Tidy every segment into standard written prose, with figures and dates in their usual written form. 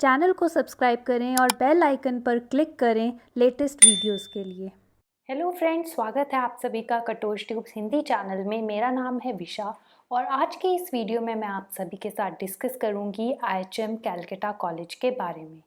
Channel को subscribe करें और बेल आइकन पर क्लिक करें लेटेस्ट वीडियोस के लिए। हेलो फ्रेंड्स, स्वागत है आप सभी का कटोच ट्यूब्स हिंदी चैनल में। मेरा नाम है विशा और आज के इस वीडियो में मैं आप सभी के साथ डिस्कस करूंगी आईएचएम कैलकाटा कॉलेज के बारे में।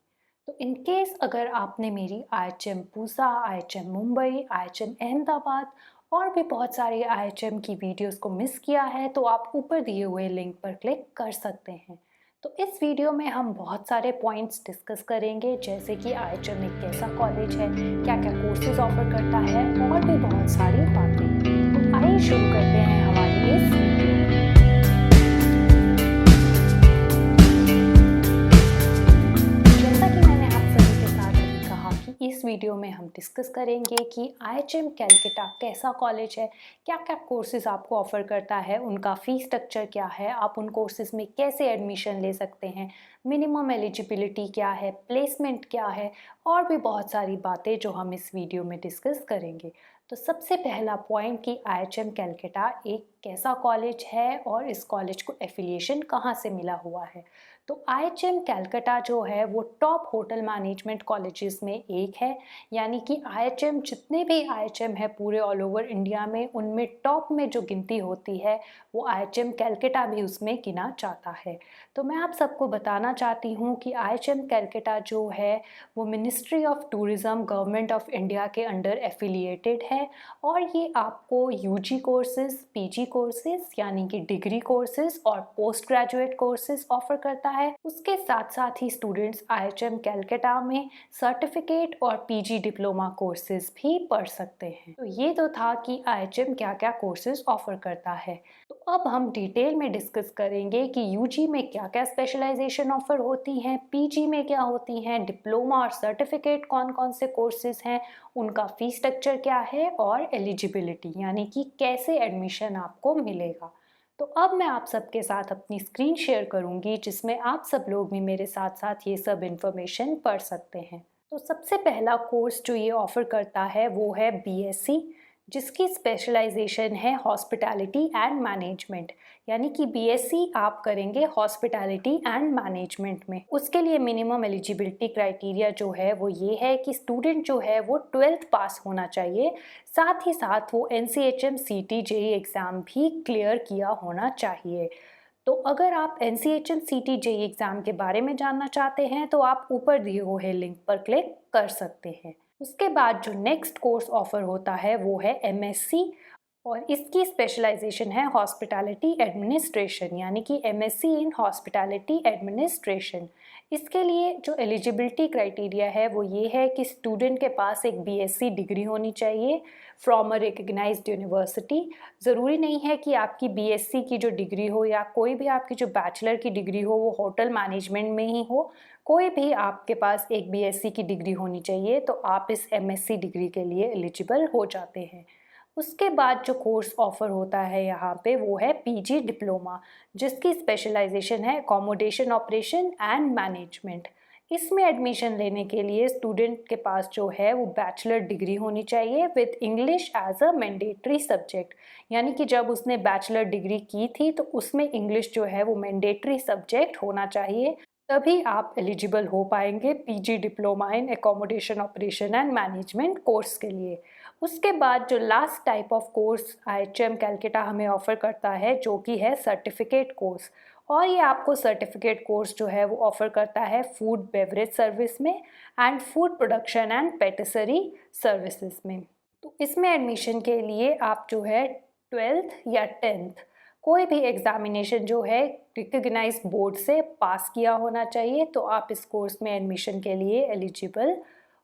तो इन केस अगर आपने मेरी IHM Pusa, IHM Mumbai, IHM Ahmedabad और भी बहुत सारी आईएचएम की वीडियोस को मिस किया है तो आप ऊपर दिए हुए लिंक पर क्लिक कर सकते हैं। तो इस वीडियो में हम बहुत सारे पॉइंट्स डिस्कस करेंगे, जैसे कि आईएचएम एक कैसा कॉलेज है, क्या क्या कोर्सेज ऑफर करता है और भी बहुत सारी बातें। तो आइए शुरू करते हैं हमारी इस वीडियो। जैसा कि मैंने आप सभी के साथ अभी कहा कि इस वीडियो में हम डिस्कस करेंगे कि आईएचएम कैलकाटा कैसा कॉलेज है, क्या क्या कोर्सेज आपको ऑफर करता है, उनका फीस स्ट्रक्चर क्या है, आप उन कोर्सेज में कैसे एडमिशन ले सकते हैं, मिनिमम एलिजिबिलिटी क्या है, प्लेसमेंट क्या है और भी बहुत सारी बातें जो हम इस वीडियो में डिस्कस करेंगे। तो सबसे पहला पॉइंट कि आईएचएम कैलकाटा एक कैसा कॉलेज है और इस कॉलेज को एफिलिएशन कहाँ से मिला हुआ है। तो आईएचएम कैलकाटा जो है वो टॉप होटल मैनेजमेंट कॉलेजेस में एक है, यानी कि आईएचएम जितने भी आईएचएम है पूरे ऑल ओवर इंडिया में, उनमें टॉप में जो गिनती होती है वो आईएचएम कैलकाटा भी उसमें गिना जाता है। तो मैं आप सबको बताना चाहती हूँ कि आईएचएम कैलकाटा जो है वो ministry of tourism government of India के अंडर एफिलिएटेड है और ये आपको यूजी कोर्सेज, पीजी कोर्सेज यानी कि डिग्री कोर्सेज और पोस्ट ग्रेजुएट कोर्सेज ऑफर करता है। उसके साथ साथ ही स्टूडेंट्स आईएचएम कैलकाटा में सर्टिफिकेट और पीजी डिप्लोमा कोर्सेज भी पढ़ सकते हैं। तो ये तो था कि आईएचएम क्या क्या कोर्सेज ऑफर करता है। तो अब हम डिटेल में डिस्कस करेंगे कि यूजी में क्या क्या स्पेशलाइजेशन ऑफर होती हैं, पीजी में क्या होती हैं, डिप्लोमा और सर्टिफिकेट कौन कौन से कोर्सेज हैं, उनका फीस स्ट्रक्चर क्या है और एलिजिबिलिटी यानी कि कैसे एडमिशन आपको मिलेगा। तो अब मैं आप सबके साथ अपनी स्क्रीन शेयर करूंगी जिसमें आप सब लोग भी मेरे साथ साथ ये सब इन्फॉर्मेशन पढ़ सकते हैं। तो सबसे पहला कोर्स जो ये ऑफर करता है वो है बीएससी, जिसकी स्पेशलाइजेशन है हॉस्पिटैलिटी एंड मैनेजमेंट, यानी कि बीएससी आप करेंगे हॉस्पिटैलिटी एंड मैनेजमेंट में। उसके लिए मिनिमम एलिजिबिलिटी क्राइटेरिया जो है वो ये है कि स्टूडेंट जो है वो 12th पास होना चाहिए, साथ ही साथ वो एनसीएचएम सीटी जेई एग्ज़ाम भी क्लियर किया होना चाहिए। तो अगर आप एनसीएचएम सीटी जेई एग्ज़ाम के बारे में जानना चाहते हैं तो आप ऊपर दिए हुए लिंक पर क्लिक कर सकते हैं। उसके बाद जो नेक्स्ट कोर्स ऑफर होता है वो है एमएससी और इसकी स्पेशलाइजेशन है हॉस्पिटैलिटी एडमिनिस्ट्रेशन, यानी कि एमएससी इन हॉस्पिटैलिटी एडमिनिस्ट्रेशन। इसके लिए जो एलिजिबिलिटी क्राइटेरिया है वो ये है कि स्टूडेंट के पास एक बीएससी डिग्री होनी चाहिए फ्रॉम अ रिकग्नाइज्ड यूनिवर्सिटी। ज़रूरी नहीं है कि आपकी बीएससी की जो डिग्री हो या कोई भी आपकी जो बैचलर की डिग्री हो वो होटल मैनेजमेंट में ही हो, कोई भी आपके पास एक बीएससी की डिग्री होनी चाहिए तो आप इस एमएससी डिग्री के लिए एलिजिबल हो जाते हैं। उसके बाद जो कोर्स ऑफर होता है यहाँ पे वो है पीजी डिप्लोमा, जिसकी स्पेशलाइजेशन है अकोमोडेशन ऑपरेशन एंड मैनेजमेंट। इसमें एडमिशन लेने के लिए स्टूडेंट के पास जो है वो बैचलर डिग्री होनी चाहिए with English as a mandatory subject, यानी कि जब उसने बैचलर डिग्री की थी तो उसमें इंग्लिश जो है वो मैंडेटरी सब्जेक्ट होना चाहिए, तभी आप एलिजिबल हो पाएंगे PG diploma in accommodation operation and management course के लिए। उसके बाद जो last type of course IHM Calcutta हमें ऑफर करता है जो कि है सर्टिफिकेट कोर्स, और ये आपको सर्टिफिकेट कोर्स जो है वो ऑफर करता है फूड बेवरेज सर्विस में and food production and पेटिसरी services में। तो इसमें एडमिशन के लिए आप जो है 12th या 10th कोई भी एग्जामिनेशन जो है रिकग्नाइज बोर्ड से पास किया होना चाहिए, तो आप इस कोर्स में एडमिशन के लिए एलिजिबल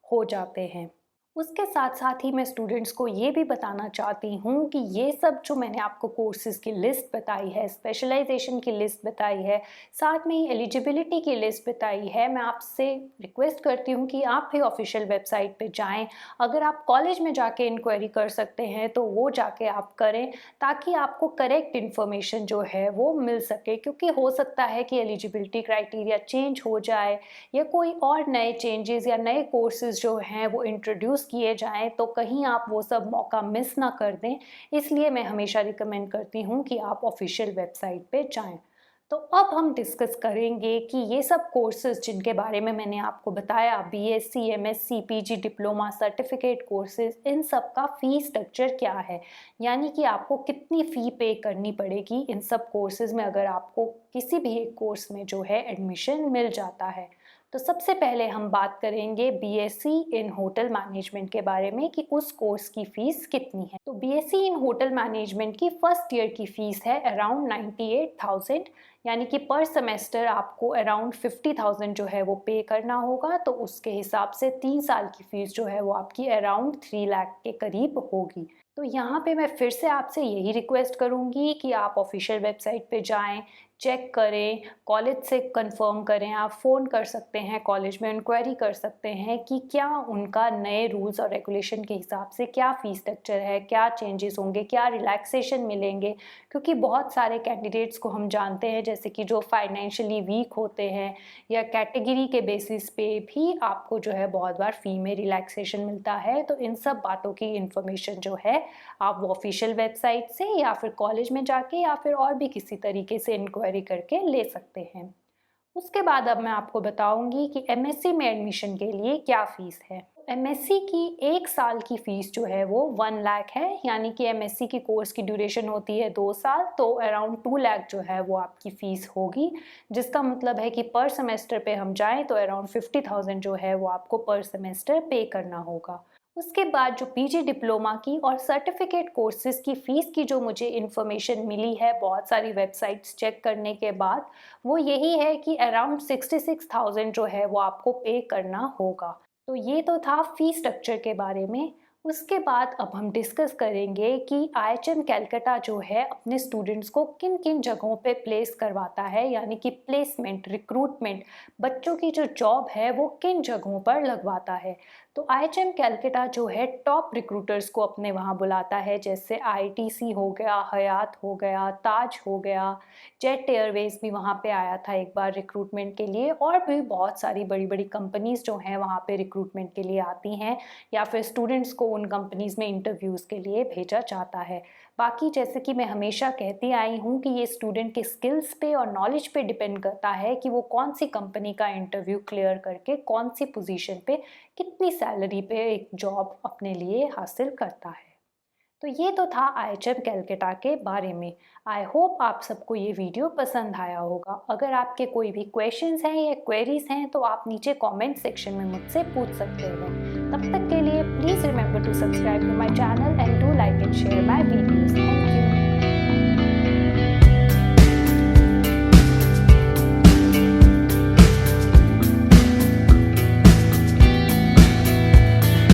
हो जाते हैं। उसके साथ साथ ही मैं स्टूडेंट्स को ये भी बताना चाहती हूँ कि ये सब जो मैंने आपको कोर्सेज की लिस्ट बताई है, स्पेशलाइजेशन की लिस्ट बताई है, साथ में ही एलिजिबिलिटी की लिस्ट बताई है, मैं आपसे रिक्वेस्ट करती हूँ कि आप भी ऑफिशियल वेबसाइट पे जाएं। अगर आप कॉलेज में जाके इंक्वायरी कर सकते हैं तो वो जाके आप करें, ताकि आपको करेक्ट इन्फॉर्मेशन जो है वो मिल सके, क्योंकि हो सकता है कि एलिजिबिलिटी क्राइटेरिया चेंज हो जाए या कोई और नए चेंजेस या नए कोर्सेज जो हैं वो इंट्रोड्यूस किए जाएं, तो कहीं आप वो सब मौका मिस ना कर दें। इसलिए मैं हमेशा रिकमेंड करती हूँ कि आप ऑफिशियल वेबसाइट पे जाएं। तो अब हम डिस्कस करेंगे कि ये सब कोर्सेज जिनके बारे में मैंने आपको बताया, BSc, MSc, PG, diploma, certificate courses, इन सब का फ़ी स्ट्रक्चर क्या है, यानी कि आपको कितनी फ़ी पे करनी पड़ेगी इन सब कोर्सेज में अगर आपको किसी भी एक कोर्स में जो है एडमिशन मिल जाता है। तो सबसे पहले हम बात करेंगे बीएससी इन होटल मैनेजमेंट के बारे में कि उस कोर्स की फ़ीस कितनी है। तो बीएससी इन होटल मैनेजमेंट की फर्स्ट ईयर की फ़ीस है अराउंड 98,000, यानी कि पर सेमेस्टर आपको अराउंड 50,000 जो है वो पे करना होगा। तो उसके हिसाब से 3 साल की फ़ीस जो है वो आपकी अराउंड 3 लाख के करीब होगी। तो यहाँ पे मैं फिर से आपसे यही रिक्वेस्ट करूँगी कि आप ऑफिशियल वेबसाइट पे जाएं, चेक करें, कॉलेज से कंफर्म करें। आप फ़ोन कर सकते हैं, कॉलेज में इंक्वायरी कर सकते हैं कि क्या उनका नए रूल्स और रेगुलेशन के हिसाब से क्या फ़ी स्ट्रक्चर है, क्या चेंजेस होंगे, क्या रिलैक्सेशन मिलेंगे। क्योंकि बहुत सारे कैंडिडेट्स को हम जानते हैं जैसे कि जो फाइनेंशियली वीक होते हैं या कैटेगरी के बेसिस पे भी आपको जो है बहुत बार फ़ी में रिलैक्सेशन मिलता है। तो इन सब बातों की इन्फॉर्मेशन जो है आप वो ऑफिशियल वेबसाइट से या फिर कॉलेज में जाके या फिर और भी किसी तरीके से इंक्वायरी करके ले सकते हैं। उसके बाद अब मैं आपको बताऊंगी कि एमएससी में एडमिशन के लिए क्या फ़ीस है। एमएससी की 1 साल की फ़ीस जो है वो 1 लाख है, यानी कि एमएससी की कोर्स की ड्यूरेशन होती है 2 साल, तो अराउंड 2 लाख जो है वो आपकी फ़ीस होगी। जिसका मतलब है कि पर सेमेस्टर पे हम जाएं तो अराउंड 50,000 जो है वो आपको पर सेमेस्टर पे करना होगा। उसके बाद जो पीजी डिप्लोमा की और सर्टिफिकेट कोर्सेज़ की फ़ीस की जो मुझे इन्फॉर्मेशन मिली है बहुत सारी वेबसाइट्स चेक करने के बाद, वो यही है कि अराउंड 66,000 जो है वो आपको पे करना होगा। तो ये तो था फ़ी स्ट्रक्चर के बारे में। उसके बाद अब हम डिस्कस करेंगे कि आईएचएम कैलकाटा जो है अपने स्टूडेंट्स को किन किन जगहों पे प्लेस करवाता है, यानी कि प्लेसमेंट, रिक्रूटमेंट, बच्चों की जो जॉब है वो किन जगहों पर लगवाता है। तो आईएचएम कैलकाटा जो है टॉप रिक्रूटर्स को अपने वहाँ बुलाता है, जैसे आईटीसी हो गया, हयात हो गया, ताज हो गया, जेट एयरवेज भी वहाँ पे आया था एक बार रिक्रूटमेंट के लिए, और भी बहुत सारी बड़ी बड़ी कंपनीज़ जो हैं वहाँ पे रिक्रूटमेंट के लिए आती हैं या फिर स्टूडेंट्स को उन कंपनीज़ में इंटरव्यूज़ के लिए भेजा जाता है। बाकी जैसे कि मैं हमेशा कहती आई हूँ कि ये स्टूडेंट के स्किल्स पे और नॉलेज पे डिपेंड करता है कि वो कौन सी कंपनी का इंटरव्यू क्लियर करके कौन सी पोजीशन पे कितनी सैलरी पे एक जॉब अपने लिए हासिल करता है। तो ये तो था आईएचएम कैलकाटा के बारे में। आई होप आप सबको ये वीडियो पसंद आया होगा। अगर आपके कोई भी क्वेश्चंस हैं या क्वेरीज हैं तो आप नीचे कमेंट सेक्शन में मुझसे पूछ सकते हो। तब तक के लिए please remember to subscribe to my channel and do like and share my videos. Thank you.